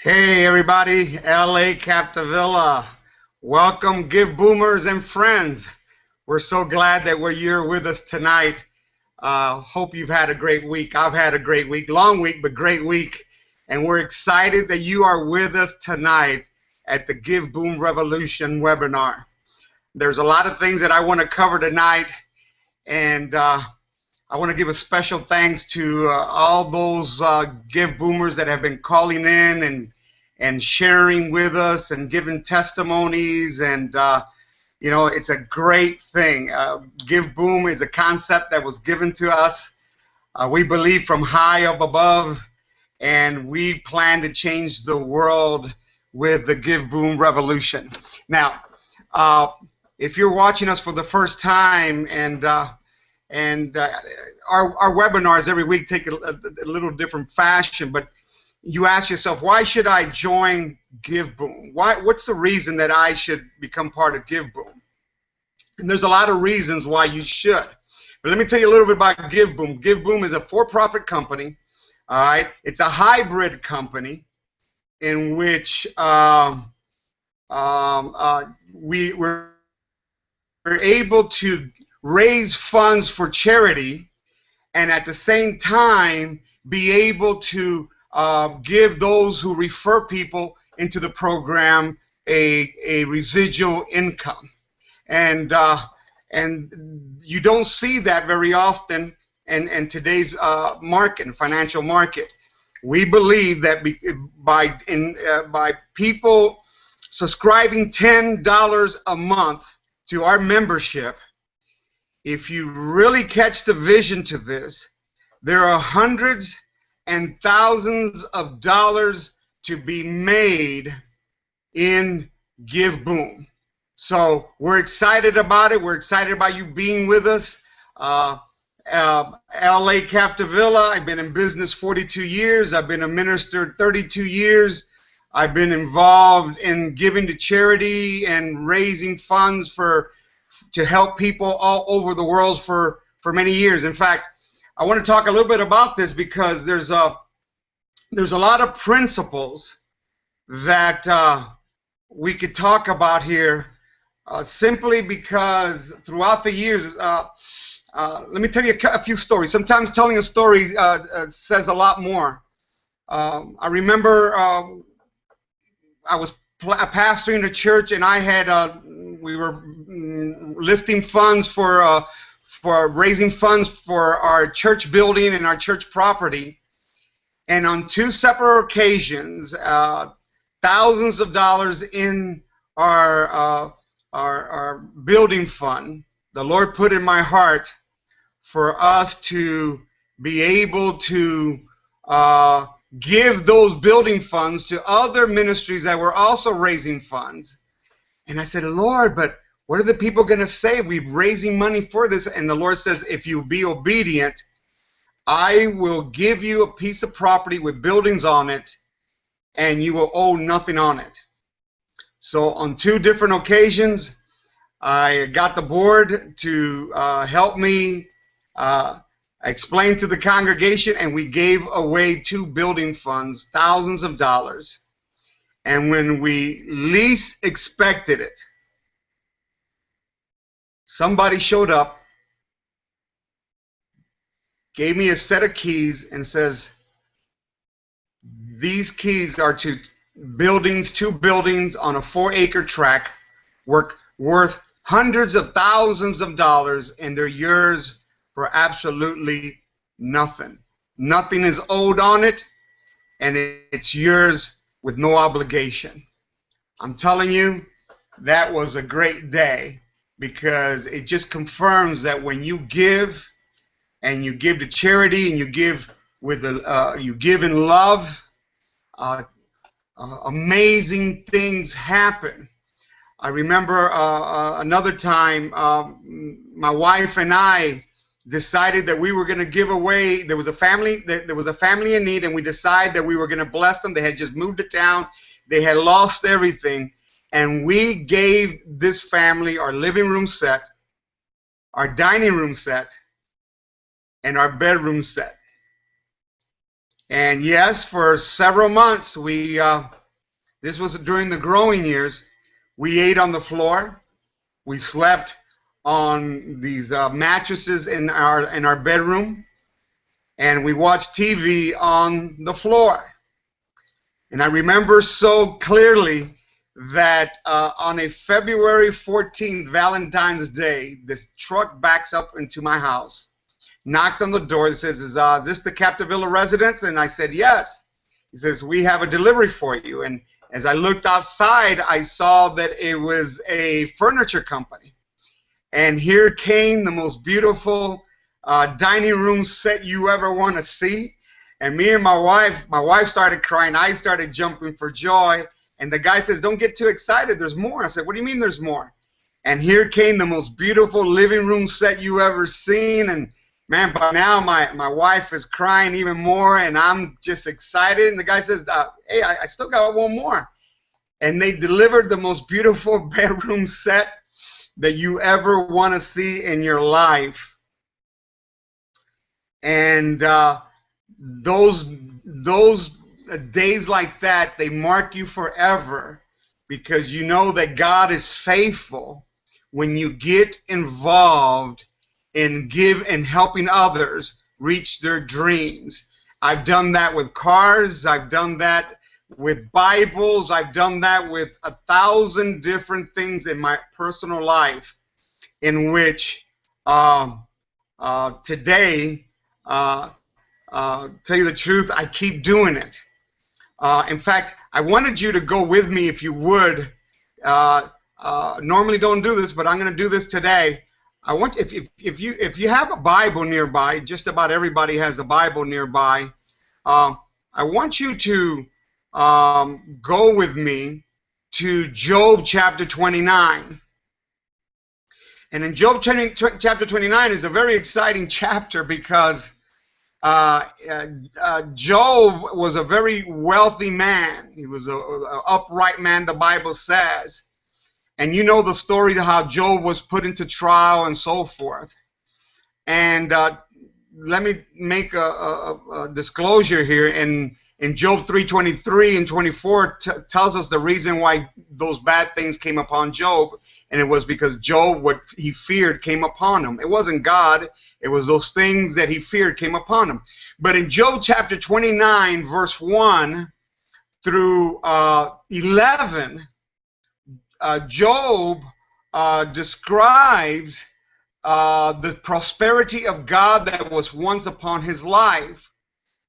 Hey everybody, LA Capdevila. Welcome, Give Boomers and friends. We're so glad that you're with us tonight. Hope you've had a great week. I've had a great week, long week, but great week. And we're excited that you are with us tonight at the Give Boom Revolution webinar. There's a lot of things that I want to cover tonight, and I want to give a special thanks to all those Give Boomers that have been calling in and sharing with us and giving testimonies, and you know, it's a great thing. Give Boom is a concept that was given to us. We believe from high up above, and we plan to change the world with the Give Boom revolution. Now, if you're watching us for the first time, and our webinars every week take a little different fashion, but you ask yourself, why should I join GiveBoom? What's the reason that I should become part of GiveBoom? And there's a lot of reasons why you should. But let me tell you a little bit about GiveBoom. GiveBoom is a for-profit company. All right, it's a hybrid company in which we're able to raise funds for charity, and at the same time be able to give those who refer people into the program a residual income, and you don't see that very often in today's financial market. We believe that by people subscribing $10 a month to our membership, if you really catch the vision to this, there are hundreds and thousands of dollars to be made in GiveBoom. So we're excited about it. We're excited about you being with us. LA Capdevila, I've been in business 42 years. I've been a minister 32 years. I've been involved in giving to charity and raising funds to help people all over the world for many years. In fact, I want to talk a little bit about this because there's a lot of principles that we could talk about here, simply because throughout the years, let me tell you a few stories. Sometimes telling a story says a lot more. I remember I was pastoring a church, and I had we were lifting funds for raising funds for our church building and our church property. And on two separate occasions, thousands of dollars in our building fund, the Lord put in my heart for us to be able to give those building funds to other ministries that were also raising funds. And I said, Lord, but what are the people going to say? We're raising money for this. And the Lord says, if you be obedient, I will give you a piece of property with buildings on it, and you will owe nothing on it. So on two different occasions, I got the board to help me explain to the congregation, and we gave away two building funds, thousands of dollars. And when we least expected it, somebody showed up, gave me a set of keys, and says, these keys are to two buildings on a 4-acre tract worth hundreds of thousands of dollars, and they're yours for absolutely nothing. Nothing is owed on it, and it's yours with no obligation. I'm telling you, that was a great day, because it just confirms that when you give, and you give to charity, and you give you give in love, amazing things happen. I remember another time, my wife and I decided that we were going to give away. There was a family in need, and we decided that we were going to bless them. They had just moved to town. They had lost everything, and we gave this family our living room set, our dining room set, and our bedroom set. And yes, for several months, this was during the growing years, we ate on the floor. We slept on these mattresses in our bedroom, and we watched TV on the floor. And I remember so clearly that on a February 14th, Valentine's Day, this truck backs up into my house, knocks on the door, and says, is this the Capdevila residence? And I said, yes. He says, we have a delivery for you. And as I looked outside, I saw that it was a furniture company. And here came the most beautiful dining room set you ever want to see. And me and my wife started crying. I started jumping for joy. And the guy says, don't get too excited. There's more. I said, what do you mean there's more? And here came the most beautiful living room set you ever seen. And man, by now my wife is crying even more. And I'm just excited. And the guy says, hey, I still got one more. And they delivered the most beautiful bedroom set that you ever want to see in your life. And those days like that, they mark you forever, because you know that God is faithful when you get involved in helping others reach their dreams. I've done that with cars. I've done that with Bibles. I've done that with 1,000 different things in my personal life, in which today, tell you the truth, I keep doing it. In fact, I wanted you to go with me if you would. Normally don't do this, but I'm going to do this today. I want if you have a Bible nearby, just about everybody has the Bible nearby. I want you to go with me to Job chapter 29. And in Job chapter 29 is a very exciting chapter, because Job was a very wealthy man. He was an upright man, the Bible says. And you know the story of how Job was put into trial and so forth. And let me make a disclosure here. In Job 3:23 and 24 tells us the reason why those bad things came upon Job. And it was because Job, what he feared, came upon him. It wasn't God. It was those things that he feared came upon him. But in Job chapter 29, verse 1 through 11, Job describes the prosperity of God that was once upon his life,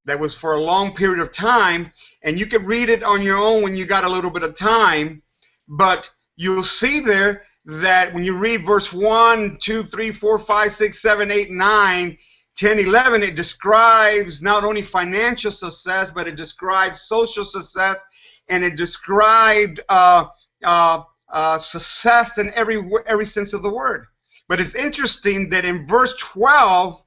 that was for a long period of time. And you can read it on your own when you got a little bit of time. But you'll see there that when you read verse 1, 2, 3, 4, 5, 6, 7, 8, 9, 10, 11, it describes not only financial success, but it describes social success, and it described success in every sense of the word. But it's interesting that in verse 12,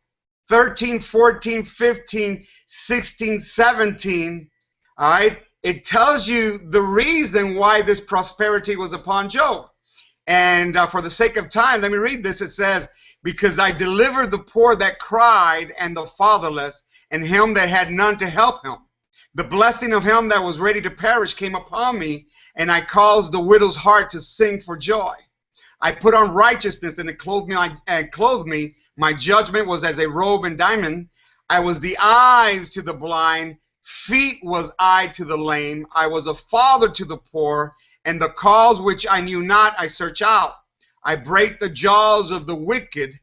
13, 14, 15, 16, 17, all right, it tells you the reason why this prosperity was upon Job. And for the sake of time, let me read this. It says, because I delivered the poor that cried, and the fatherless, and him that had none to help him. The blessing of him that was ready to perish came upon me, and I caused the widow's heart to sing for joy. I put on righteousness, and it clothed me. My judgment was as a robe and diamond. I was the eyes to the blind, feet was I to the lame. I was a father to the poor, and the cause which I knew not I search out. I break the jaws of the wicked,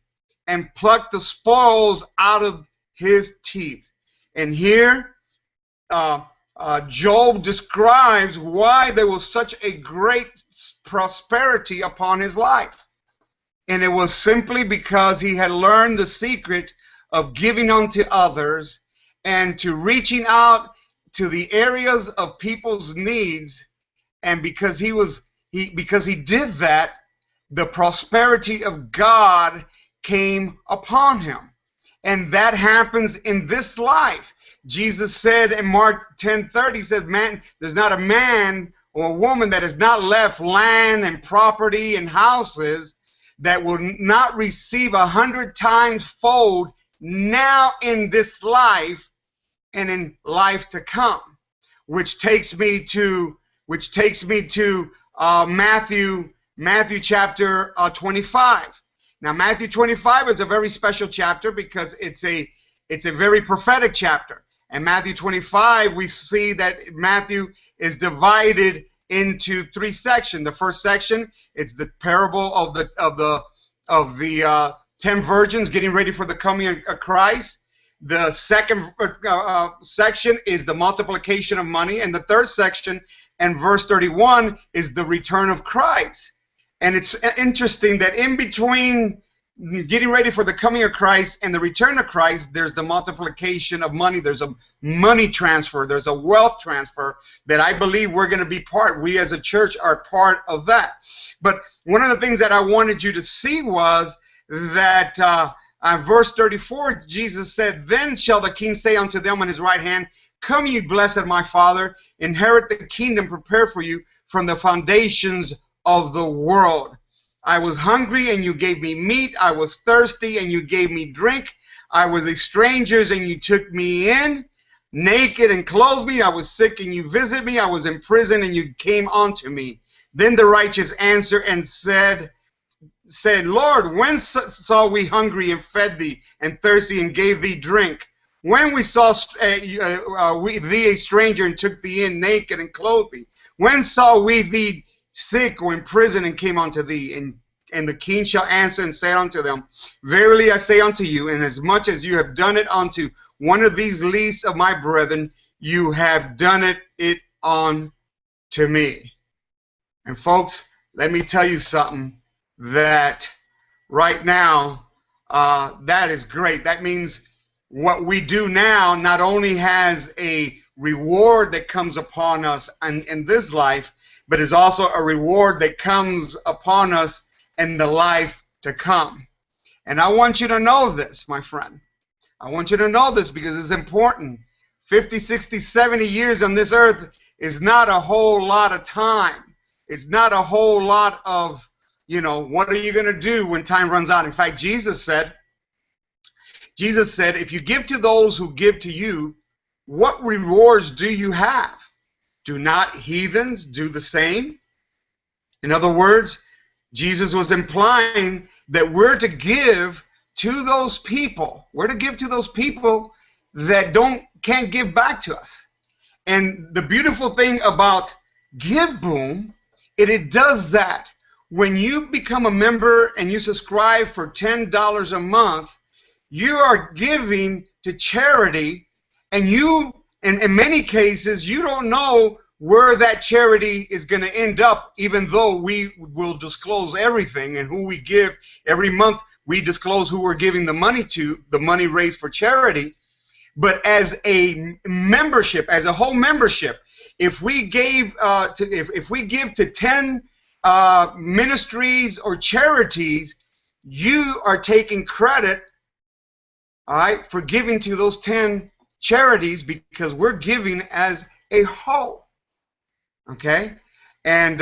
and pluck the spoils out of his teeth. And here Job describes why there was such a great prosperity upon his life. And it was simply because he had learned the secret of giving unto others, and to reaching out to the areas of people's needs. And because he did that, the prosperity of God came upon him. And that happens in this life. Jesus said in Mark 10:30, he said, man, there's not a man or a woman that has not left land and property and houses that will not receive 100 times fold now in this life and in life to come, which takes me to Matthew chapter 25. Now, Matthew 25 is a very special chapter because it's a very prophetic chapter. And Matthew 25, we see that Matthew is divided into three sections. The first section, it's the parable of the 10 virgins getting ready for the coming of Christ. The second section is the multiplication of money, and the third section, and verse 31, is the return of Christ. And it's interesting that in between getting ready for the coming of Christ and the return of Christ, there's the multiplication of money. There's a money transfer. There's a wealth transfer that I believe we're going to be part. We as a church are part of that. But one of the things that I wanted you to see was that verse 34, Jesus said, "Then shall the king say unto them on his right hand, Come, ye blessed of my Father, inherit the kingdom prepared for you from the foundations of the world. I was hungry, and you gave me meat. I was thirsty, and you gave me drink. I was a stranger, and you took me in. Naked, and clothed me. I was sick, and you visited me. I was in prison, and you came unto me." Then the righteous answered and said, "Lord, when saw we hungry and fed thee, and thirsty and gave thee drink? When we saw thee a stranger and took thee in, naked and clothed thee? When saw we thee sick or in prison and came unto thee?" And the king shall answer and say unto them, "Verily I say unto you, inasmuch as you have done it unto one of these least of my brethren, you have done it unto me." And folks, let me tell you something that right now, that is great. That means what we do now not only has a reward that comes upon us in this life, but is also a reward that comes upon us in the life to come. And I want you to know this, my friend. I want you to know this because it's important. 50, 60, 70 years on this earth is not a whole lot of time. It's not a whole lot of, what are you going to do when time runs out? In fact, Jesus said, if you give to those who give to you, what rewards do you have? Do not heathens do the same? In other words, Jesus was implying that we're to give to those people. We're to give to those people that can't give back to us. And the beautiful thing about GiveBoom, it does that. When you become a member and you subscribe for $10 a month, you are giving to charity, and in many cases, you don't know where that charity is going to end up, even though we will disclose everything and who we give. Every month, we disclose who we're giving the money to, the money raised for charity. But as a membership, as a whole membership, if we give to 10 ministries or charities, you are taking credit, all right, for giving to those 10 charities because we're giving as a whole. Okay? And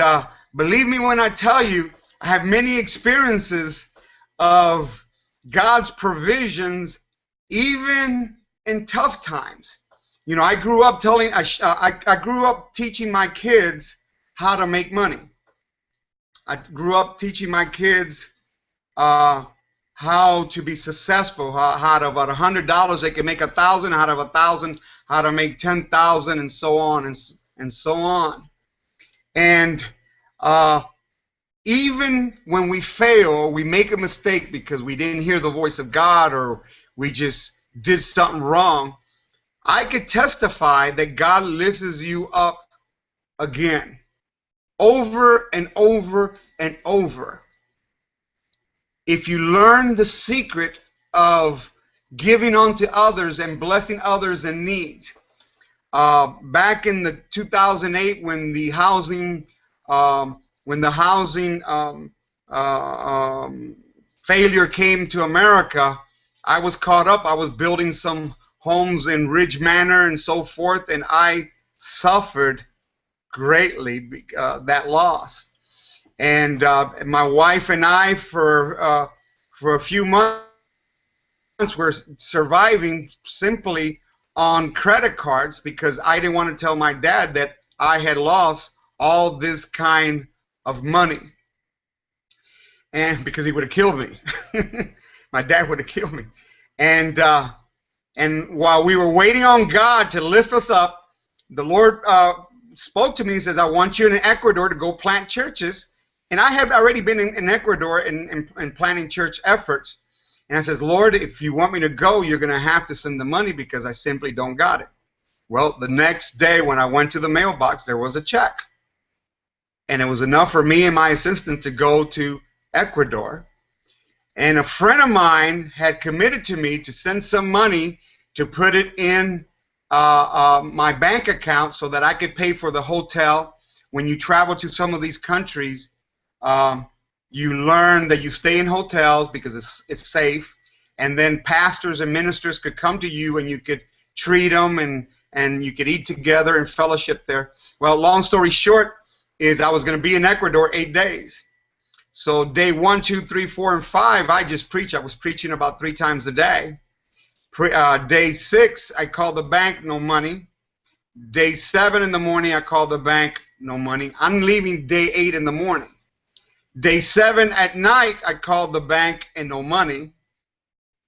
believe me when I tell you, I have many experiences of God's provisions even in tough times. I grew up I grew up teaching my kids how to make money. I grew up teaching my kids how to be successful. How out of about $100 they can make 1,000. Out of 1,000, how to make 10,000, and so on and so on. And even when we fail, we make a mistake because we didn't hear the voice of God or we just did something wrong, I could testify that God lifts you up again, over and over and over. If you learn the secret of giving unto others and blessing others in need. Back in the 2008, when the housing failure came to America, I was caught up. I was building some homes in Ridge Manor and so forth, and I suffered greatly that loss. And my wife and I, for a few months, were surviving simply on credit cards because I didn't want to tell my dad that I had lost all this kind of money. And because he would have killed me. My dad would have killed me. And while we were waiting on God to lift us up, the Lord spoke to me. He says, I want you in Ecuador to go plant churches. And I had already been in Ecuador in planning church efforts. And I says, Lord, if you want me to go, you're going to have to send the money because I simply don't got it. Well, the next day when I went to the mailbox, there was a check. And it was enough for me and my assistant to go to Ecuador. And a friend of mine had committed to me to send some money to put it in my bank account so that I could pay for the hotel. When you travel to some of these countries, you learn that you stay in hotels because it's safe, and then pastors and ministers could come to you and you could treat them and you could eat together and fellowship there. Well, long story short is I was going to be in Ecuador 8 days. So day 1, 2, 3, 4, and 5, I just preached. I was preaching about 3 times a day. Day 6, I called the bank, no money. Day 7 in the morning, I called the bank, no money. I'm leaving day 8 in the morning. Day 7 at night, I called the bank and no money.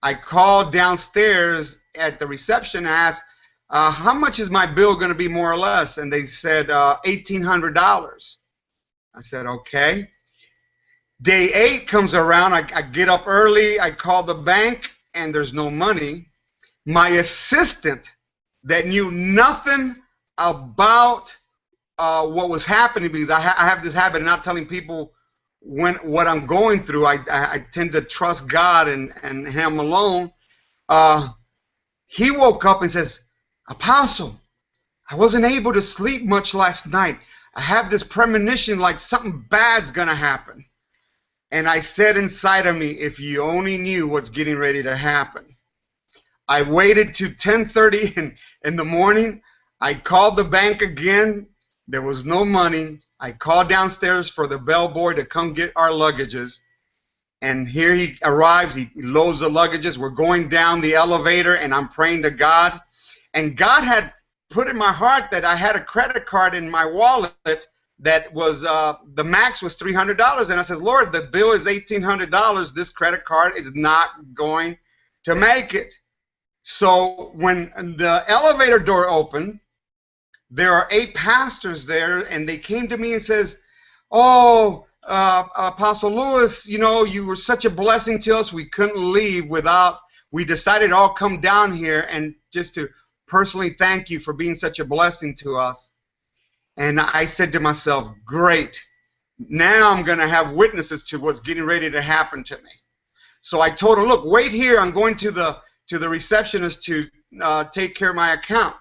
I called downstairs at the reception and asked, how much is my bill going to be more or less? And they said $1,800. I said, okay. Day 8 comes around, I get up early, I call the bank, and there's no money. My assistant that knew nothing about what was happening, because I have this habit of not telling people what I'm going through. I tend to trust God and Him alone. He woke up and says, Apostle, I wasn't able to sleep much last night. I have this premonition like something bad's going to happen. And I said inside of me, if you only knew what's getting ready to happen. I waited to 10:30 in the morning. I called the bank again. There was no money. I called downstairs for the bellboy to come get our luggages. And here he arrives. He loads the luggages. We're going down the elevator, and I'm praying to God. And God had put in my heart that I had a credit card in my wallet that was the max was $300, and I said, Lord, the bill is $1,800. This credit card is not going to make it. So when the elevator door opened, there are 8 pastors there, and they came to me and says, oh, Apostle Lewis, you know, you were such a blessing to us. We couldn't leave without, we decided to all come down here and just to personally thank you for being such a blessing to us. And I said to myself, great, now I'm going to have witnesses to what's getting ready to happen to me. So I told her, look, wait here. I'm going to the receptionist to take care of my account.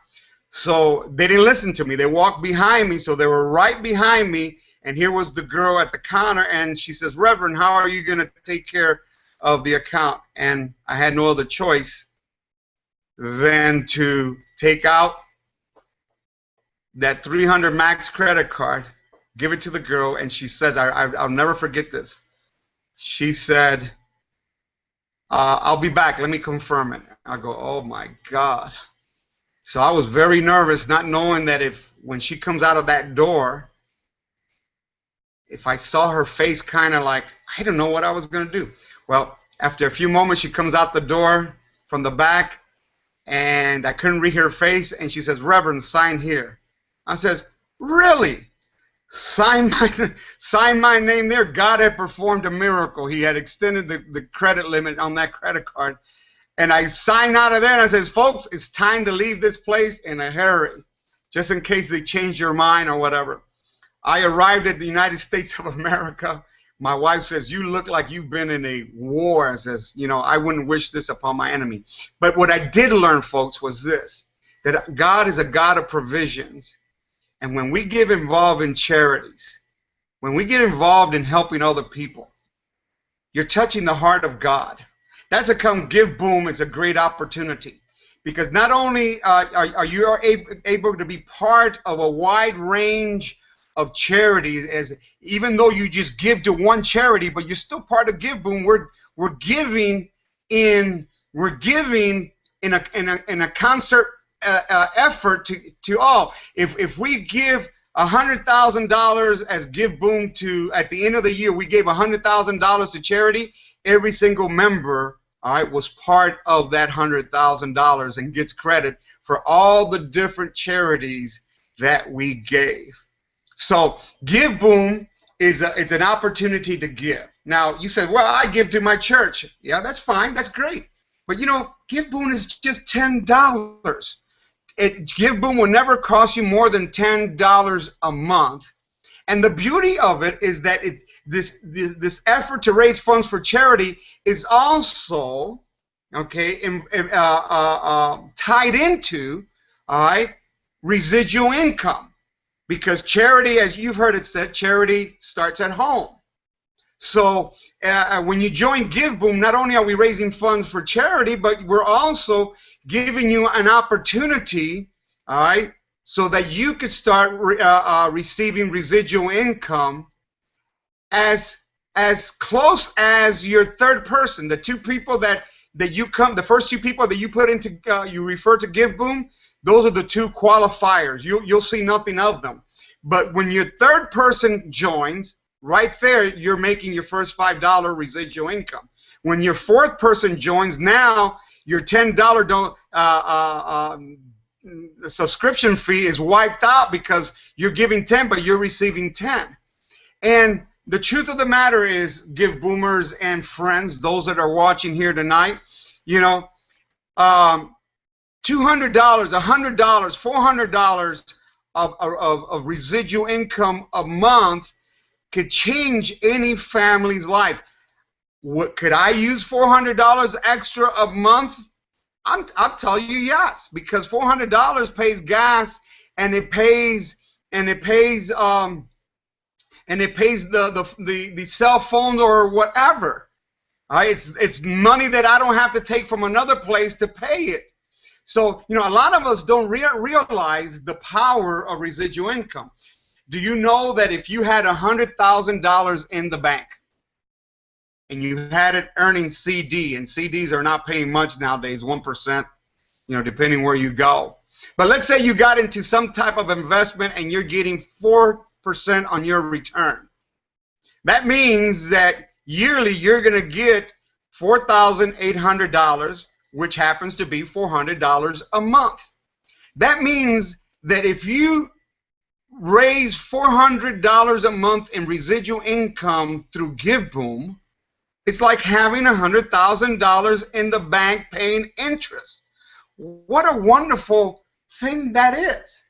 So they didn't listen to me. They walked behind me, so they were right behind me. And here was the girl at the counter, and she says, Reverend, how are you going to take care of the account? And I had no other choice than to take out that 300 max credit card, give it to the girl, and she says, I'll never forget this. She said, I'll be back. Let me confirm it. I go, oh, my God. So I was very nervous, not knowing that when she comes out of that door, if I saw her face kind of like, I don't know what I was going to do. Well, after a few moments, she comes out the door from the back, and I couldn't read her face, and she says, Reverend, sign here. I says, really? Sign my name there? God had performed a miracle. He had extended the credit limit on that credit card. And I signed out of there, and I says, folks, it's time to leave this place in a hurry, just in case they change your mind or whatever. I arrived at the United States of America. My wife says, you look like you've been in a war. I says, you know, I wouldn't wish this upon my enemy. But what I did learn, folks, was this, that God is a God of provisions. And when we get involved in charities, when we get involved in helping other people, you're touching the heart of God. That's a come GiveBoom. It's a great opportunity. Because not only are you able to be part of a wide range of charities, even though you just give to one charity, but you're still part of GiveBoom. We're giving in a concert effort to all. If we give $100,000 as GiveBoom to, at the end of the year, we gave $100,000 to charity. Every single member, all right, was part of that $100,000 and gets credit for all the different charities that we gave. So GiveBoom it's an opportunity to give. Now you said, well, I give to my church. Yeah, that's fine. That's great. But you know, GiveBoom is just $10. GiveBoom will never cost you more than $10 a month. And the beauty of it is that this effort to raise funds for charity is also, okay, tied into, all right, residual income. Because charity, as you've heard it said, charity starts at home. So when you join GiveBoom, not only are we raising funds for charity, but we're also giving you an opportunity, all right, so that you could start receiving residual income as close as your third person, the two people that you come, the first two people that you put into, you refer to GiveBoom. Those are the two qualifiers. You'll see nothing of them. But when your third person joins, right there, you're making your first $5 residual income. When your fourth person joins, now your $10 subscription fee is wiped out because you're giving 10, but you're receiving 10. And the truth of the matter is, GiveBoomers and friends, those that are watching here tonight, you know, $200, $100, $400 of residual income a month could change any family's life. What could I use $400 extra a month? I'll tell you yes, because $400 pays gas and it pays the cell phone or whatever. All right, it's money that I don't have to take from another place to pay it. So, you know, a lot of us don't realize the power of residual income. Do you know that if you had $100,000 in the bank and you had it earning CD, and CDs are not paying much nowadays, 1%, you know, depending where you go. But let's say you got into some type of investment and you're getting 4% on your return. That means that yearly you're going to get $4,800, which happens to be $400 a month. That means that if you raise $400 a month in residual income through GiveBoom, it's like having $100,000 in the bank paying interest. What a wonderful thing that is.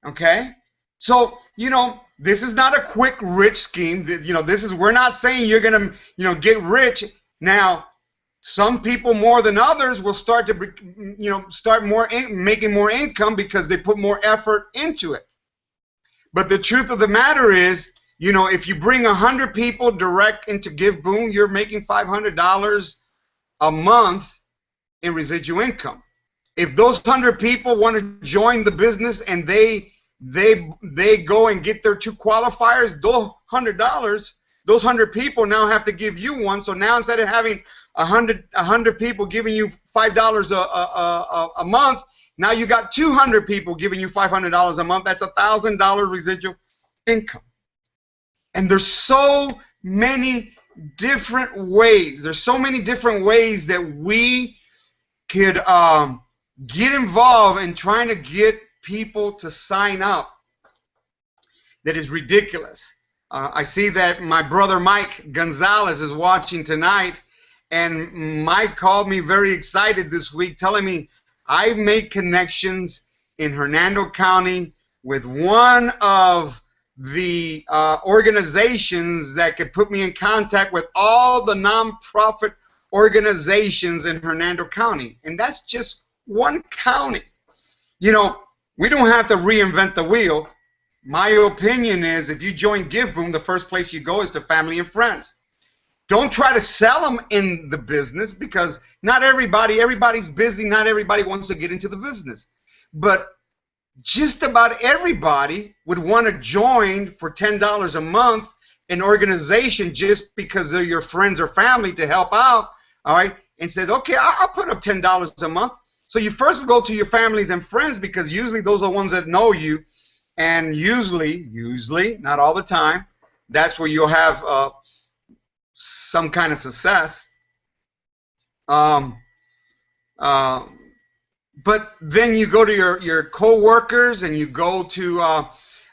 Okay? So, you know, this is not a quick rich scheme. You know, we're not saying you're going to, you know, get rich. Now, some people more than others will start to, you know, making more income because they put more effort into it. But the truth of the matter is, you know, if you bring 100 people direct into GiveBoom, you're making $500 a month in residual income. If those 100 people want to join the business and they go and get their two qualifiers, those $100 people now have to give you one. So now instead of having 100 people giving you $5 a month, now you got 200 people giving you $500 a month. That's $1,000 residual income. And there's so many different ways. There's so many different ways that we could get involved in trying to get people to sign up. That is ridiculous. I see that my brother Mike Gonzalez is watching tonight, and Mike called me very excited this week, telling me I've made connections in Hernando County with one of the organizations that could put me in contact with all the nonprofit organizations in Hernando County. And that's just one county. You know, we don't have to reinvent the wheel. My opinion is if you join GiveBoom, the first place you go is to family and friends. Don't try to sell them in the business because not everybody's busy, not everybody wants to get into the business. But just about everybody would want to join for $10 a month an organization just because they're your friends or family to help out, all right, and says, okay, I'll put up $10 a month. So you first go to your families and friends, because usually those are the ones that know you, and usually, not all the time, that's where you'll have some kind of success. Um, uh, but then you go to your co-workers, and you go to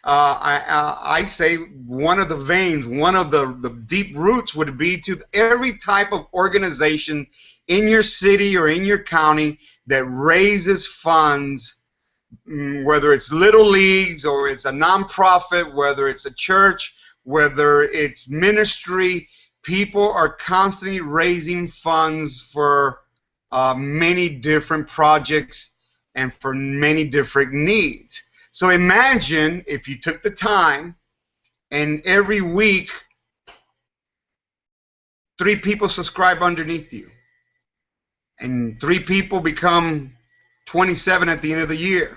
I say one of the veins, one of the deep roots would be to every type of organization in your city or in your county that raises funds, whether it's little leagues or it's a nonprofit, whether it's a church, whether it's ministry. People are constantly raising funds for many different projects and for many different needs. So imagine if you took the time and every week 3 people subscribe underneath you, and 3 people become 27 at the end of the year.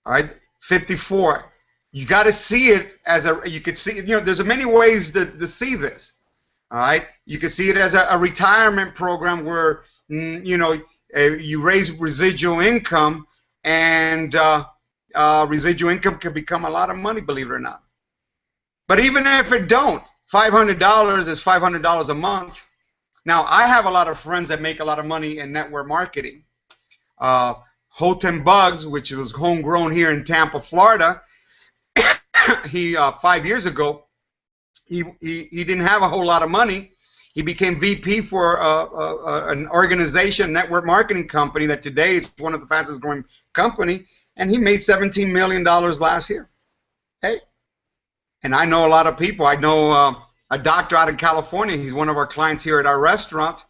All right, 54. You got to see it as you could see, there's many ways to see this. All right, you can see it as a retirement program where, you raise residual income, and residual income can become a lot of money, believe it or not. But even if it don't, $500 is $500 a month. Now, I have a lot of friends that make a lot of money in network marketing. Houghton Bugs, which was homegrown here in Tampa, Florida, he 5 years ago, he didn't have a whole lot of money. He became VP for an organization, network marketing company, that today is one of the fastest growing company, and he made $17 million last year. Hey, and I know a lot of people. I know a doctor out in California. He's one of our clients here at our restaurant,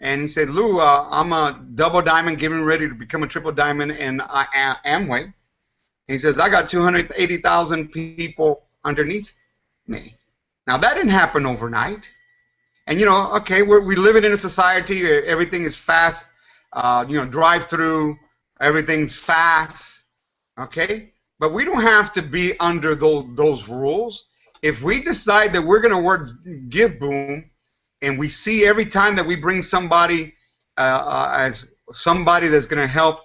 and he said, Lou, I'm a double diamond, getting ready to become a triple diamond in Amway. And he says, I got 280,000 people underneath me. Now, that didn't happen overnight. And, okay, we live in a society where everything is fast, drive-through, everything's fast, okay? But we don't have to be under those rules. If we decide that we're going to work GiveBoom, and we see every time that we bring somebody as somebody that's going to help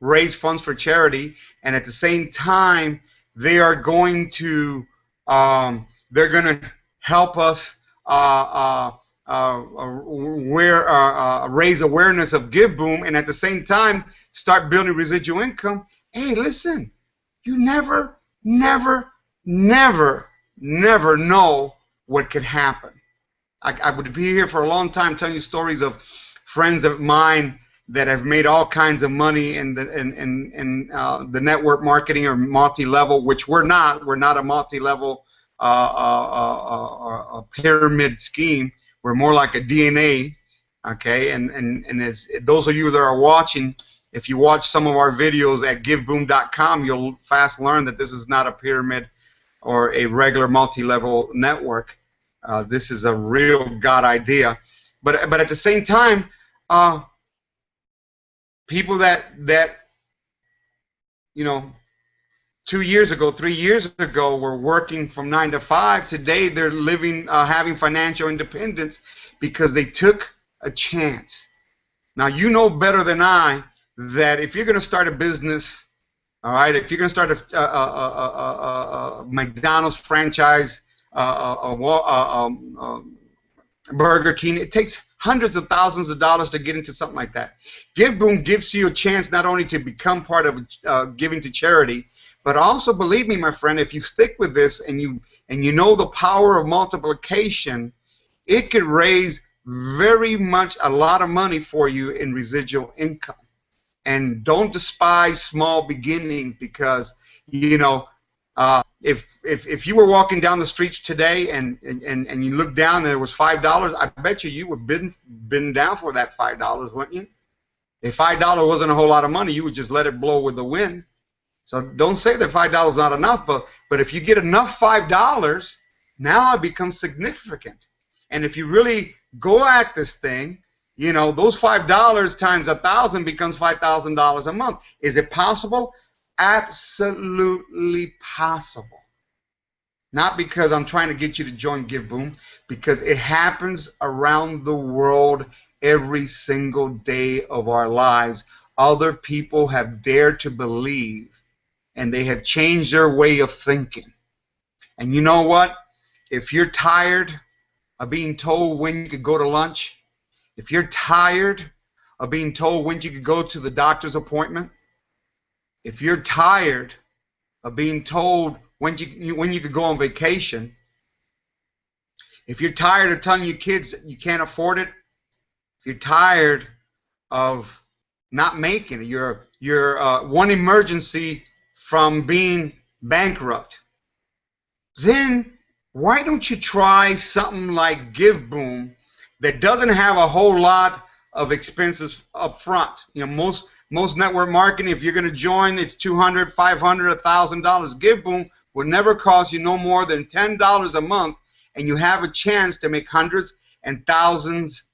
raise funds for charity, and at the same time they are going to help us raise awareness of GiveBoom, and at the same time start building residual income. Hey, listen, you never know what could happen. I would be here for a long time telling you stories of friends of mine that have made all kinds of money in the network marketing or multi-level, which we're not. We're not a multi-level a pyramid scheme. We're more like a DNA, okay? And as those of you that are watching, if you watch some of our videos at GiveBoom.com, you'll fast learn that this is not a pyramid or a regular multi-level network. This is a real God idea. But at the same time, people that 2 years ago, 3 years ago, were working from 9 to 5. Today, they're living, having financial independence because they took a chance. Now, you know better than I that if you're going to start a business, all right, if you're going to start a McDonald's franchise, Burger King, it takes hundreds of thousands of dollars to get into something like that. GiveBoom gives you a chance not only to become part of giving to charity, but also, believe me, my friend, if you stick with this and you know the power of multiplication, it could raise very much a lot of money for you in residual income. And don't despise small beginnings, because if you were walking down the streets today and you look down and there was $5, I bet you would been down for that $5, wouldn't you? If $5 wasn't a whole lot of money, you would just let it blow with the wind. So don't say that $5 is not enough, but if you get enough $5, now it becomes significant. And if you really go at this thing, those $5 times 1,000 becomes $5,000 a month. Is it possible? Absolutely possible. Not because I'm trying to get you to join GiveBoom, because it happens around the world every single day of our lives. other people have dared to believe, and they have changed their way of thinking. And you know what? If you're tired of being told when you could go to lunch, if you're tired of being told when you could go to the doctor's appointment, if you're tired of being told when you could go on vacation, if you're tired of telling your kids that you can't afford it, if you're tired of not making it, you're one emergency from being bankrupt, then why don't you try something like GiveBoom that doesn't have a whole lot of expenses up front? You know, most network marketing, if you're going to join, it's $200, $500, $1,000. GiveBoom will never cost you no more than $10 a month, and you have a chance to make hundreds and thousands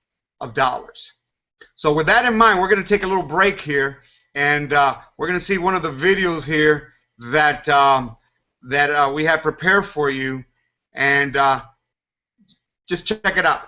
of dollars. So with that in mind, we're going to take a little break here, and we're going to see one of the videos here that we have prepared for you, and just check it out.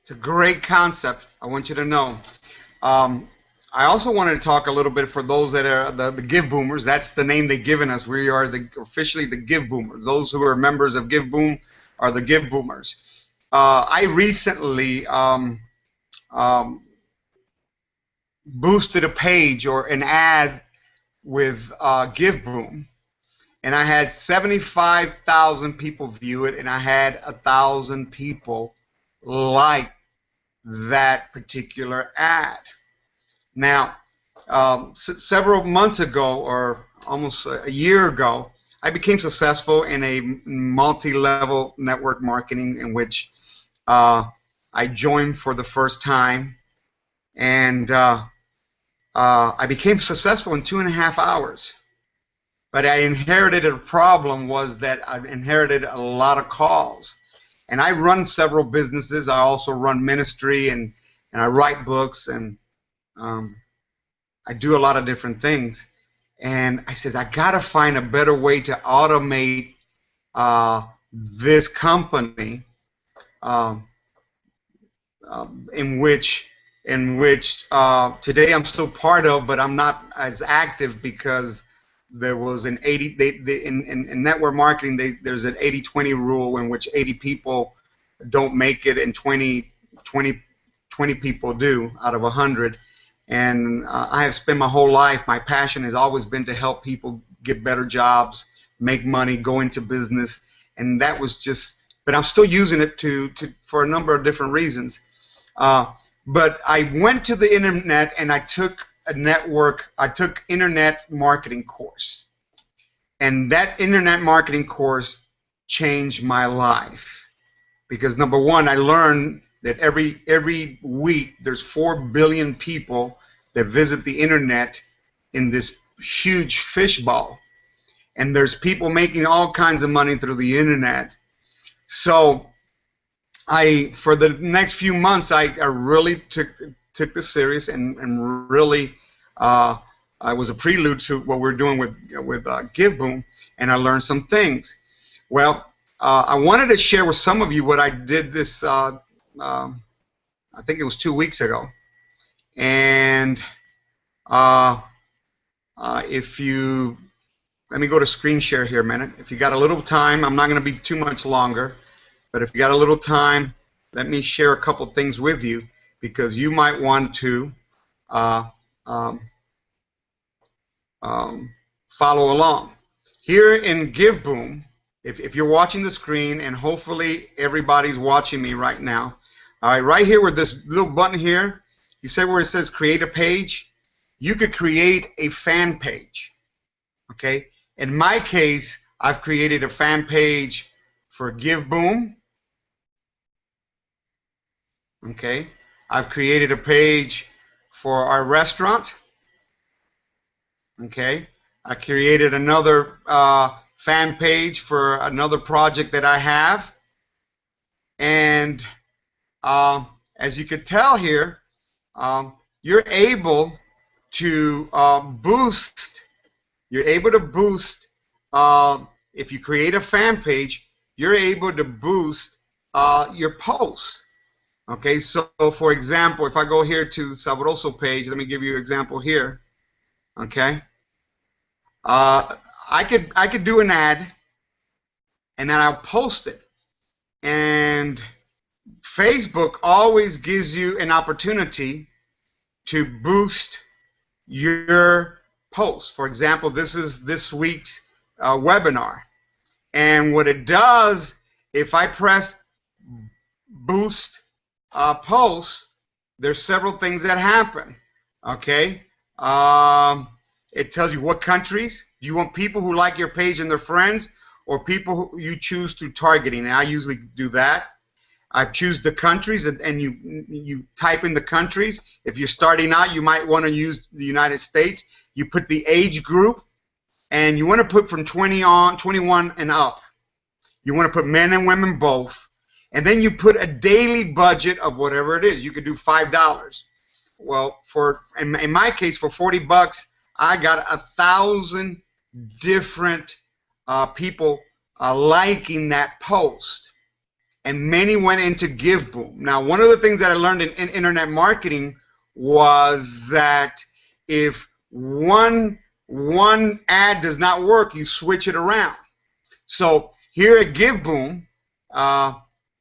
It's a great concept. I want you to know. Um, I also wanted to talk a little bit for those that are the Give Boomers. That's the name they've given us. We are officially the Give Boomers. Those who are members of GiveBoom are the Give Boomers. I recently boosted a page or an ad with GiveBoom, and I had 75,000 people view it, and I had 1,000 people like that particular ad. Now, several months ago, or almost a year ago, I became successful in a multi-level network marketing in which I joined for the first time, and I became successful in 2.5 hours. But I inherited a problem, was that I inherited a lot of calls. And I run several businesses. I also run ministry, and I write books, and I do a lot of different things. And I said, I got to find a better way to automate this company in which today I'm still part of, but I'm not as active because there was an 80. In network marketing, there's an 80-20 rule in which 80 people don't make it and 20 people do out of 100. And I have spent my whole life. My passion has always been to help people get better jobs, make money, go into business, and that was just. But I'm still using it for a number of different reasons. But I went to the internet and I took internet marketing course, and that internet marketing course changed my life because number one, I learned that every week there's 4 billion people that visit the internet in this huge fishbowl, and there's people making all kinds of money through the internet. So for the next few months, I really took this serious, and really I was a prelude to what we're doing with GiveBoom, and I learned some things. Well, I wanted to share with some of you what I did this. I think it was 2 weeks ago, and if you let me go to screen share here a minute. If you got a little time, I'm not going to be too much longer, but if you got a little time, let me share a couple things with you, because you might want to follow along. Here in GiveBoom, if you're watching the screen, and hopefully everybody's watching me right now, all right, right here with this little button here, you see where it says create a page? You could create a fan page, okay? In my case, I've created a fan page for GiveBoom, okay? I've created a page for our restaurant, okay? I created another fan page for another project that I have, and as you could tell here, you're able to boost. You're able to boost. If you create a fan page, you're able to boost your posts. Okay, so for example, if I go here to the Sabroso page, let me give you an example here. Okay, I could do an ad, and then I'll post it, and Facebook always gives you an opportunity to boost your post. For example, this is this week's webinar, and what it does, if I press boost post, there's several things that happen. Okay, it tells you what countries. Do you want people who like your page and their friends, or people who you choose through targeting? And I usually do that. I choose the countries, and you type in the countries. If you're starting out, you might want to use the United States. You put the age group, and you want to put from 21 and up. You want to put men and women both, and then you put a daily budget of whatever it is. You could do $5. Well, in my case, for $40, I got 1,000 different people liking that post. And many went into GiveBoom. Now, one of the things that I learned in internet marketing was that if one ad does not work, you switch it around. So here at GiveBoom,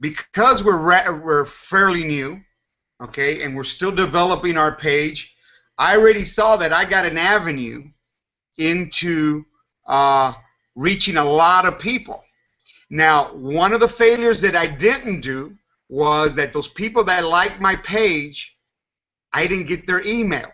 because we're fairly new, okay, and we're still developing our page, I already saw that I got an avenue into reaching a lot of people. Now, one of the failures that I didn't do was that those people that liked my page, I didn't get their email.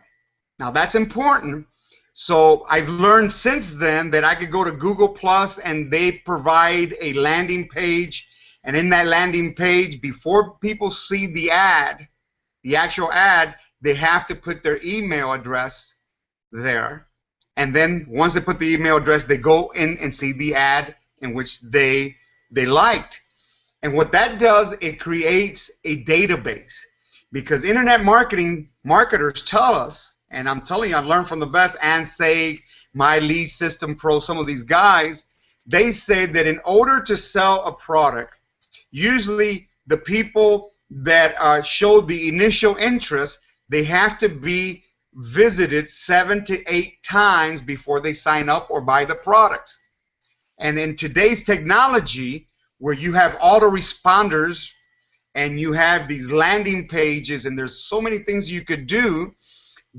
Now, that's important. So I've learned since then that I could go to Google Plus, and they provide a landing page. And in that landing page, before people see the ad, the actual ad, they have to put their email address there. And then once they put the email address, they go in and see the ad in which they liked. And what that does, it creates a database, because internet marketers tell us, and I'm telling you, I've learned from the best, and say My Lead System Pro, some of these guys, they say that in order to sell a product, usually the people that show the initial interest, they have to be visited 7 to 8 times before they sign up or buy the products. And in today's technology, where you have autoresponders and you have these landing pages, and there's so many things you could do,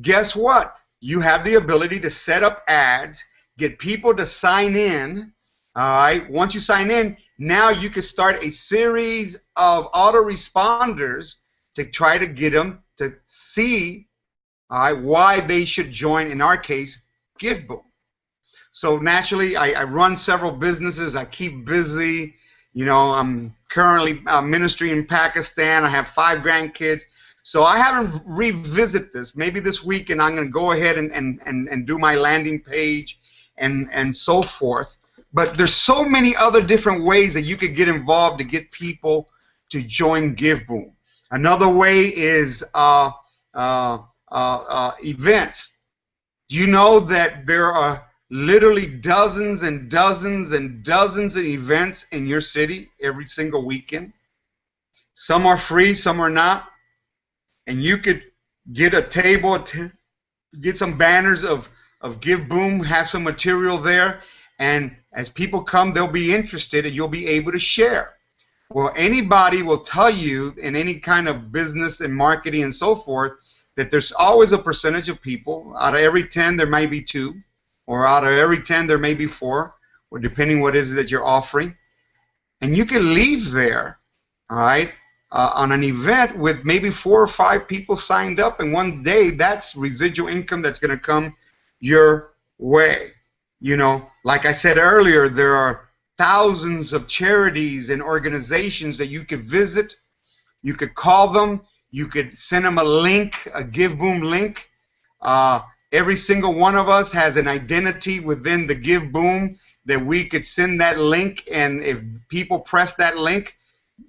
guess what? You have the ability to set up ads, get people to sign in. All right. Once you sign in, now you can start a series of autoresponders to try to get them to see, all right, why they should join, in our case, GiveBoom. So naturally, I run several businesses. I keep busy. You know, I'm currently ministering in Pakistan. I have 5 grandkids. So I haven't revisit this. Maybe this week, and I'm going to go ahead and do my landing page and so forth. But there's so many other different ways that you could get involved to get people to join GiveBoom. Another way is events. Do you know that there are literally dozens and dozens and dozens of events in your city every single weekend? Some are free, some are not. And you could get a table, get some banners of GiveBoom, have some material there, and as people come, they'll be interested and you'll be able to share. Well, anybody will tell you in any kind of business and marketing and so forth that there's always a percentage of people. Out of every 10, there may be 2, or out of every 10, there may be 4, or depending what it is that you're offering. And you can leave there, all right, on an event with maybe 4 or 5 people signed up, and one day that's residual income that's going to come your way. You know, like I said earlier, there are thousands of charities and organizations that you could visit. You could call them. You could send them a link, a GiveBoom link. Every single one of us has an identity within the GiveBoom that we could send that link, and if people press that link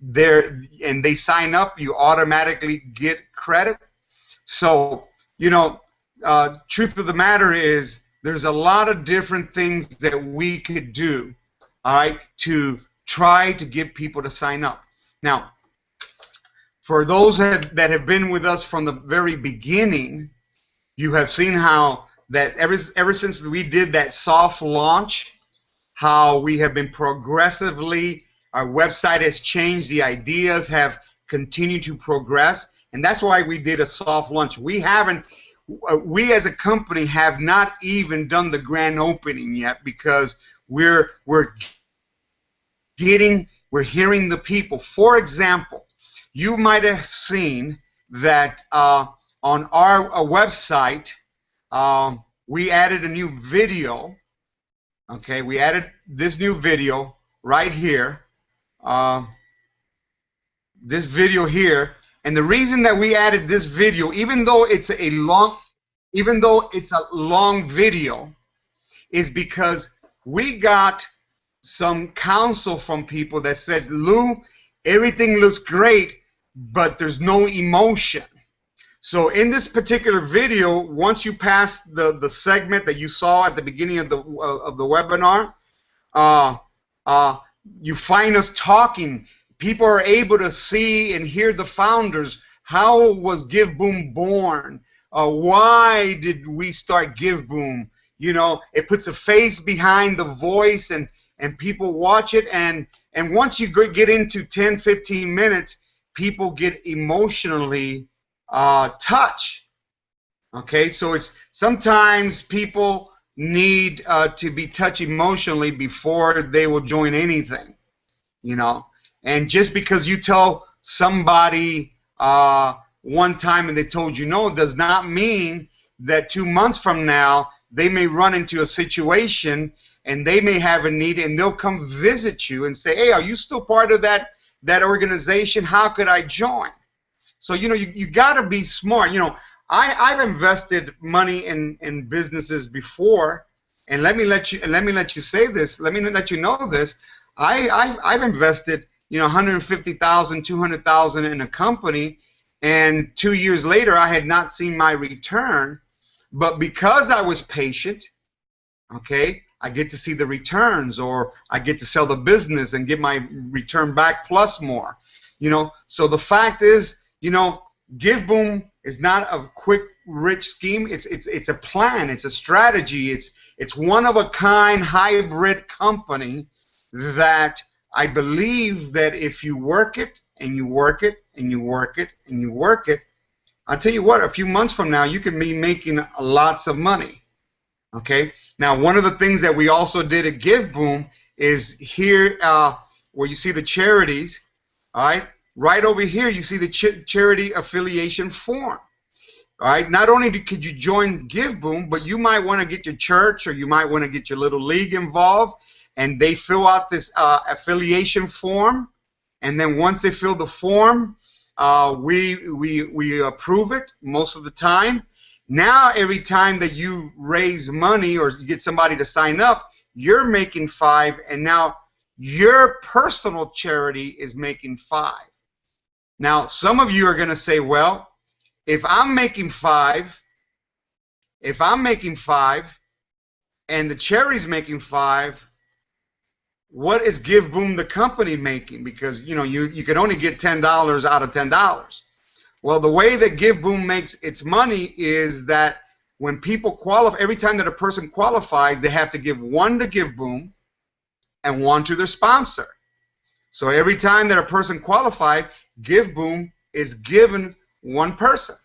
there and they sign up, you automatically get credit. So, you know, truth of the matter is there's a lot of different things that we could do, all right, to try to get people to sign up. Now, for those that have been with us from the very beginning, you have seen how that ever since we did that soft launch, how we have been progressively, our website has changed, the ideas have continued to progress, and that's why we did a soft launch. We as a company have not even done the grand opening yet, because we're hearing the people. For example, you might have seen that on our website, we added a new video. Okay, we added this new video right here. This video here, and the reason that we added this video, even though it's a long video, is because we got some counsel from people that says, Lou, everything looks great, but there's no emotion. So in this particular video, once you pass the segment that you saw at the beginning of the webinar, you find us talking. People are able to see and hear the founders. How was GiveBoom born? Why did we start GiveBoom? You know, it puts a face behind the voice, and people watch it, and once you get into 10, 15 minutes, people get emotionally touched. Okay, so it's sometimes people need to be touched emotionally before they will join anything, you know. And just because you tell somebody one time and they told you no, does not mean that 2 months from now they may run into a situation and they may have a need, and they'll come visit you and say, hey, are you still part of that organization? How could I join? So, you know, you got to be smart. You know, I've invested money in businesses before, and let me let you say this. Let me let you know this. I've invested, you know, $150,000, $200,000 in a company, and 2 years later I had not seen my return, but because I was patient, okay, I get to see the returns, or I get to sell the business and get my return back plus more. You know, so the fact is, you know, GiveBoom is not a quick, rich scheme. It's a plan. It's a strategy. It's one of a kind hybrid company that I believe that if you work it and you work it and you work it and you work it, I'll tell you what, a few months from now you can be making lots of money. Okay. Now, one of the things that we also did at GiveBoom is here, where you see the charities. All right. Right over here, you see the charity affiliation form. All right. Not only could you join GiveBoom, but you might want to get your church, or you might want to get your little league involved, and they fill out this affiliation form. And then once they fill the form, we approve it most of the time. Now every time that you raise money or you get somebody to sign up, you're making 5, and now your personal charity is making 5. Now some of you are going to say, well, if I'm making 5, and the charity's making 5, what is GiveBoom the company making? Because you can only get $10 out of $10. Well, the way that GiveBoom makes its money is that when people qualify, every time that a person qualifies, they have to give 1 to GiveBoom and 1 to their sponsor. So every time that a person qualified, GiveBoom is given 1 person.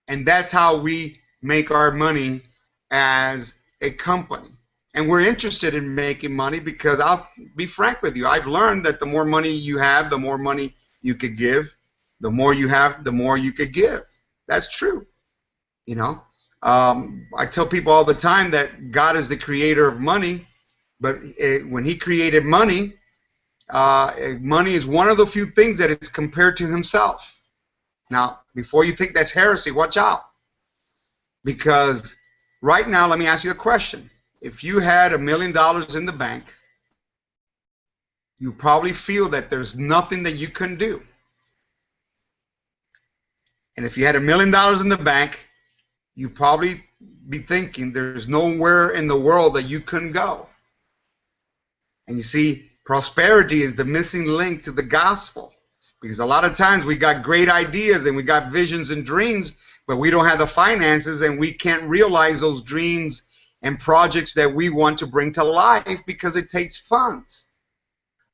And that's how we make our money as a company. And we're interested in making money because I'll be frank with you. I've learned that the more money you have, the more money you could give. The more you have, the more you could give. That's true. I tell people all the time that God is the creator of money, but when He created money, money is one of the few things that is compared to Himself. Now, before you think that's heresy, watch out. Because right now, let me ask you a question. If you had $1 million in the bank, you probably feel that there's nothing that you couldn't do. And if you had $1 million in the bank, you probably be thinking there's nowhere in the world that you couldn't go. And you see, prosperity is the missing link to the gospel. Because a lot of times we got great ideas and we got visions and dreams, but we don't have the finances and we can't realize those dreams and projects that we want to bring to life because it takes funds.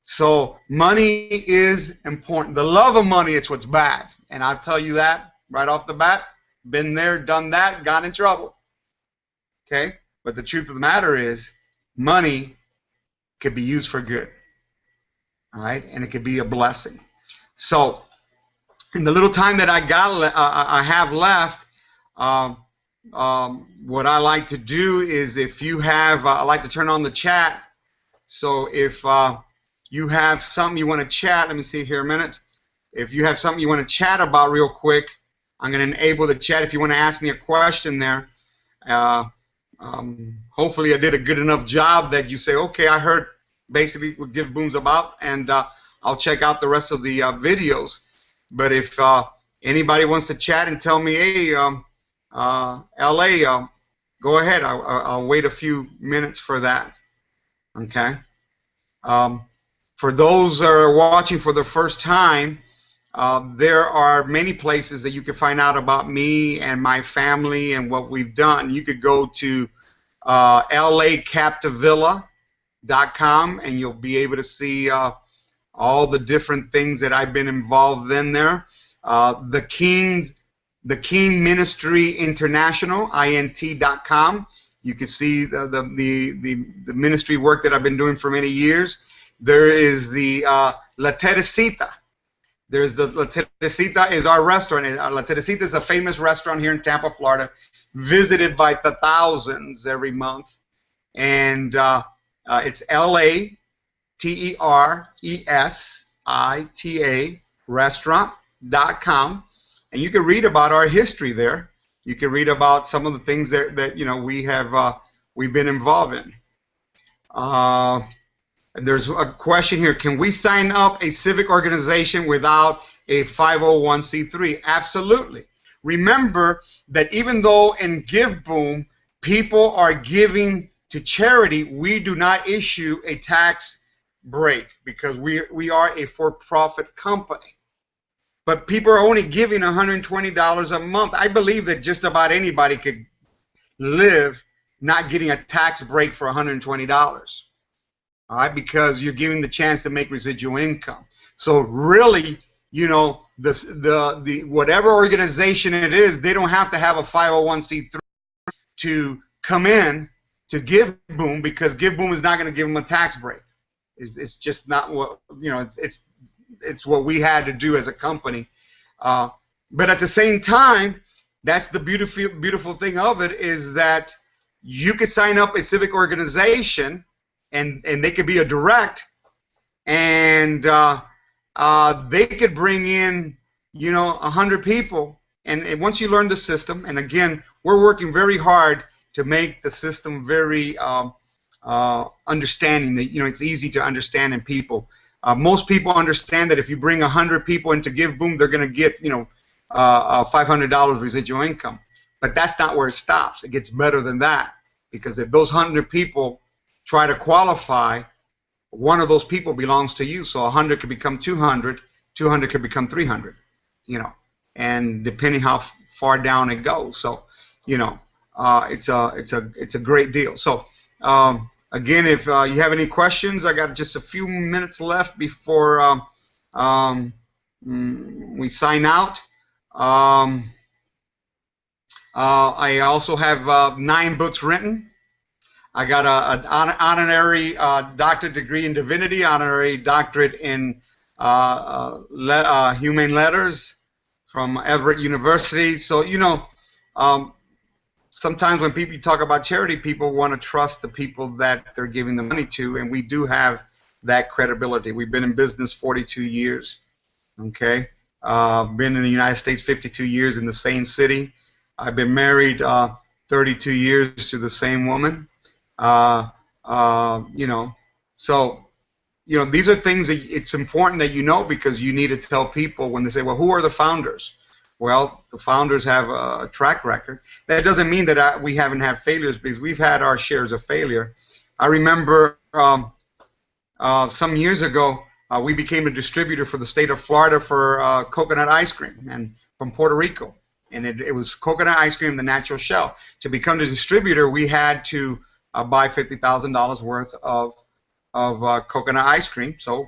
So money is important. The love of money is what's bad. And I'll tell you that right off the bat. Been there, done that, got in trouble. Okay? But the truth of the matter is money could be used for good. All right? And it could be a blessing. So in the little time that I have left, what I like to do is if you have, I like to turn on the chat. So if you have something you want to chat, let me see here a minute. If you have something you want to chat about real quick, I'm going to enable the chat. If you want to ask me a question there, hopefully I did a good enough job that you say, okay, I heard basically what GiveBoom's about, and I'll check out the rest of the videos. But if anybody wants to chat and tell me, hey, LA, go ahead. I'll wait a few minutes for that. Okay. For those that are watching for the first time, there are many places that you can find out about me and my family and what we've done. You could go to LACapdevila.com and you'll be able to see all the different things that I've been involved in there. The King Ministry International, INT.com. You can see the ministry work that I've been doing for many years. There is the La Teresita. There's the La Teresita is our restaurant. La Teresita is a famous restaurant here in Tampa, Florida, visited by the thousands every month. And it's LATERESITA restaurant.com. And you can read about our history there. You can read about some of the things that we've been involved in. There's a question here. Can we sign up a civic organization without a 501c3? Absolutely. Remember that even though in GiveBoom people are giving to charity, we do not issue a tax break because we are a for-profit company. But people are only giving $120 a month. I believe that just about anybody could live not getting a tax break for $120. All right, because you're giving the chance to make residual income. So really, the whatever organization it is, they don't have to have a 501c3 to come in to GiveBoom because GiveBoom is not going to give them a tax break. It's just not what it's what we had to do as a company. But at the same time, that's the beautiful thing of it is that you could sign up a civic organization. And they could be a direct, and they could bring in 100 people, and once you learn the system, and again, we're working very hard to make the system very understanding. That it's easy to understand in people. Most people understand that if you bring 100 people into GiveBoom, they're going to get $500 residual income. But that's not where it stops. It gets better than that, because if those 100 people try to qualify, one of those people belongs to you. So 100 could become 200, 200 could become 300, and depending how far down it goes. So, it's a great deal. So, again, if you have any questions, I got just a few minutes left before we sign out. I also have 9 books written. I got an honorary doctorate degree in divinity, honorary doctorate in humane letters from Everett University. So, sometimes when people talk about charity, people want to trust the people that they're giving the money to, and we do have that credibility. We've been in business 42 years, okay? Been in the United States 52 years in the same city. I've been married 32 years to the same woman. So, these are things that it's important that because you need to tell people when they say, well, who are the founders? Well, the founders have a track record. That doesn't mean that we haven't had failures, because we've had our shares of failure. I remember some years ago, we became a distributor for the state of Florida for coconut ice cream, and from Puerto Rico. And it was coconut ice cream, the natural shell. To become the distributor, we had to buy $50,000 worth of coconut ice cream. So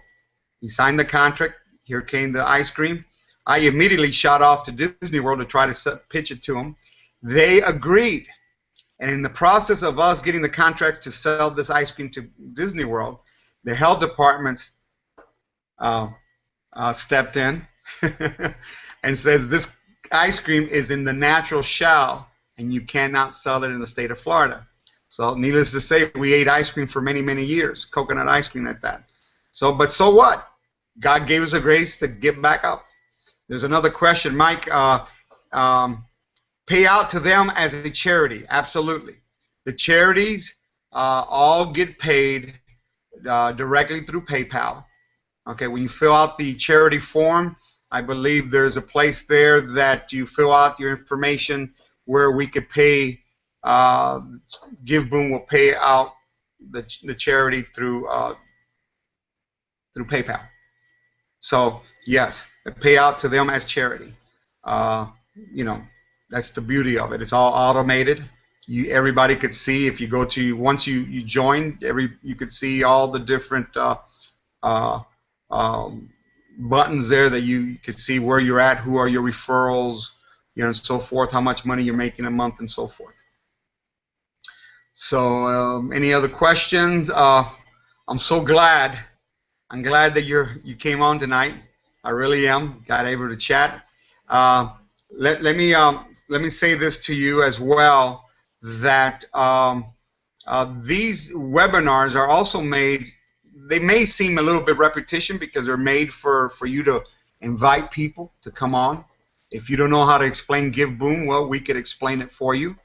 we signed the contract. Here came the ice cream. I immediately shot off to Disney World to try to pitch it to them. They agreed. And in the process of us getting the contracts to sell this ice cream to Disney World, the health departments stepped in and says, this ice cream is in the natural shell, and you cannot sell it in the state of Florida. So needless to say, we ate ice cream for many, many years, coconut ice cream at that. But so what? God gave us a grace to get back up. There's another question, Mike. Pay out to them as a charity. Absolutely. The charities all get paid directly through PayPal. Okay, when you fill out the charity form, I believe there's a place there that you fill out your information where we could pay. GiveBoom will pay out the charity through PayPal. So yes, pay out to them as charity. That's the beauty of it. It's all automated. Everybody could see if you go to once you join. You could see all the different buttons there that you could see where you're at, who are your referrals, and so forth, how much money you're making a month, and so forth. So, any other questions? I'm so glad. I'm glad that you came on tonight. I really am. Got able to chat. Let me say this to you as well, that these webinars are also made. They may seem a little bit repetition because they're made for you to invite people to come on. If you don't know how to explain GiveBoom, well, we could explain it for you.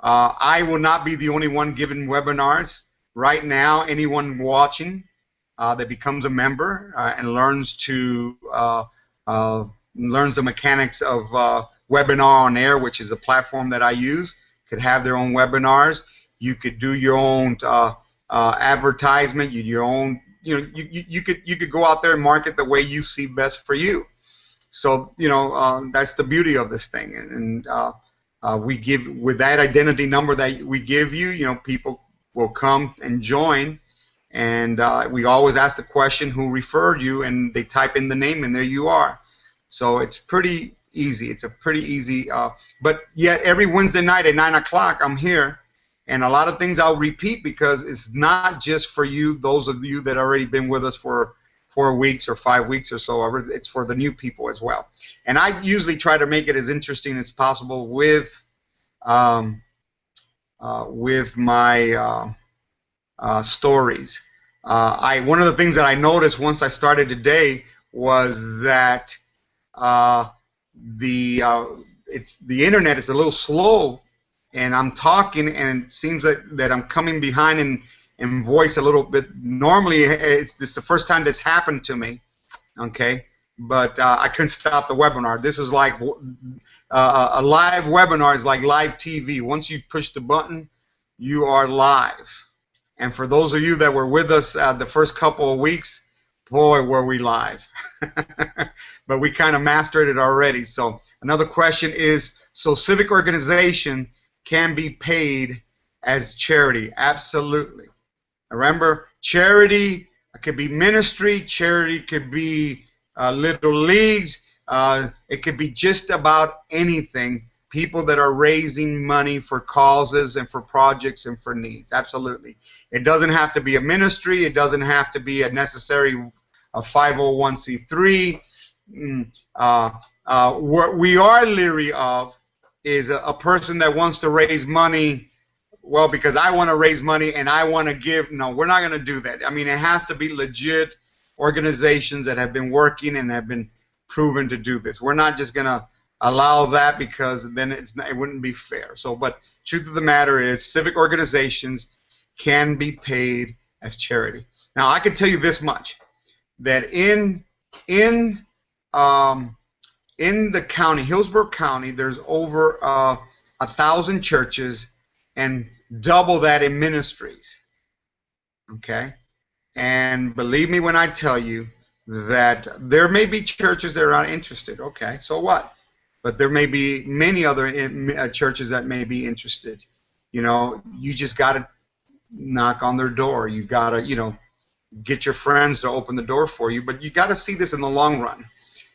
I will not be the only one giving webinars. Right now, anyone watching that becomes a member and learns the mechanics of webinar on air, which is a platform that I use, could have their own webinars. You could do your own advertisement. You could go out there and market the way you see best for you. So that's the beauty of this thing, and we give with that identity number that we give you. People will come and join, and we always ask the question, who referred you, and they type in the name, and there you are. So it's pretty easy. It's a pretty easy. But yet every Wednesday night at 9 o'clock, I'm here, and a lot of things I'll repeat because it's not just for you, those of you that already been with us for 4 weeks or 5 weeks or so. It's for the new people as well. And I usually try to make it as interesting as possible with my stories. One of the things that I noticed once I started today was that uh, the it's the internet is a little slow, and I'm talking, and it seems that I'm coming behind in voice a little bit. Normally, it's this the first time that's happened to me. Okay, but I couldn't stop the webinar. This is like a live webinar is like live TV. Once you push the button, you are live. And for those of you that were with us the first couple of weeks, boy, were we live. But we kind of mastered it already. So another question is, so civic organization can be paid as charity? Absolutely. Remember, charity could be ministry, charity could be little leagues, it could be just about anything. People that are raising money for causes and for projects and for needs. Absolutely. It doesn't have to be a ministry. It doesn't have to be a necessary 501c3. What we are leery of is a person that wants to raise money, well, because I want to raise money and I want to give. No, we're not going to do that. I mean, it has to be legit organizations that have been working and have been proven to do this. We're not just going to allow that, because then it wouldn't be fair. So, but truth of the matter is, civic organizations can be paid as charity. Now, I can tell you this much, that in the county, Hillsborough County, there's over 1,000 churches and double that in ministries. Okay? And believe me when I tell you that there may be churches that are not interested. Okay, so what? But there may be many other churches that may be interested. You know, you just got to knock on their door. You got to, you know, get your friends to open the door for you. But you got to see this in the long run.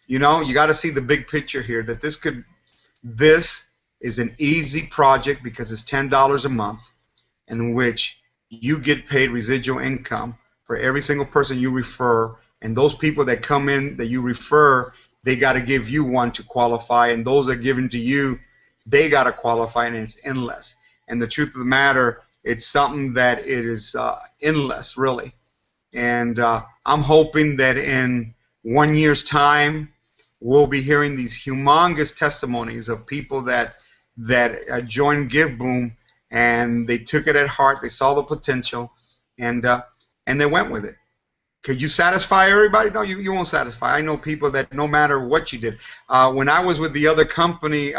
You know, you got to see the big picture here, that this is an easy project because it's $10 a month, in which you get paid residual income for every single person you refer, and those people that come in that you refer, they got to give you one to qualify, and those that are given to you, they got to qualify, and it's endless. And the truth of the matter, it's something that it is endless, really. And I'm hoping that in 1 year's time, we'll be hearing these humongous testimonies of people that joined GiveBoom, and they took it at heart. They saw the potential, and they went with it. Could you satisfy everybody? No, you won't satisfy. I know people that no matter what you did. When I was with the other company,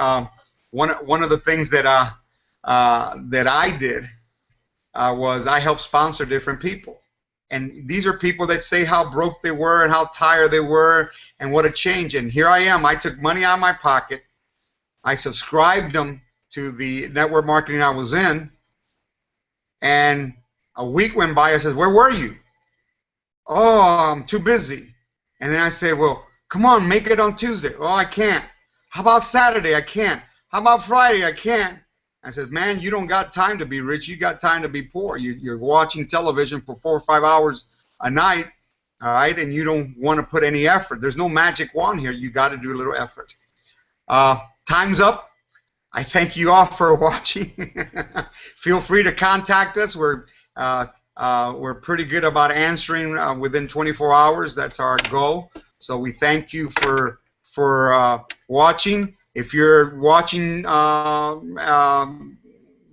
one of the things that I did was I helped sponsor different people. And these are people that say how broke they were and how tired they were and what a change. And here I am. I took money out of my pocket. I subscribed them to the network marketing I was in. And a week went by. I said, where were you? Oh, I'm too busy. And then I said, well, come on, make it on Tuesday. Oh, I can't. How about Saturday? I can't. How about Friday? I can't. I said, man, you don't got time to be rich. You got time to be poor. You're watching television for 4 or 5 hours a night, all right, and you don't want to put any effort. There's no magic wand here. You got to do a little effort. Time's up. I thank you all for watching. Feel free to contact us. We're pretty good about answering within 24 hours. That's our goal. So we thank you for watching. If you're watching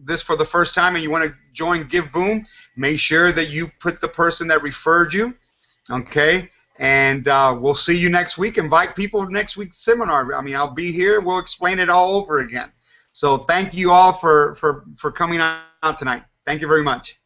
this for the first time and you want to join GiveBoom, make sure that you put the person that referred you, okay? And we'll see you next week. Invite people to next week's seminar. I mean, I'll be here. We'll explain it all over again. So thank you all for coming out tonight. Thank you very much.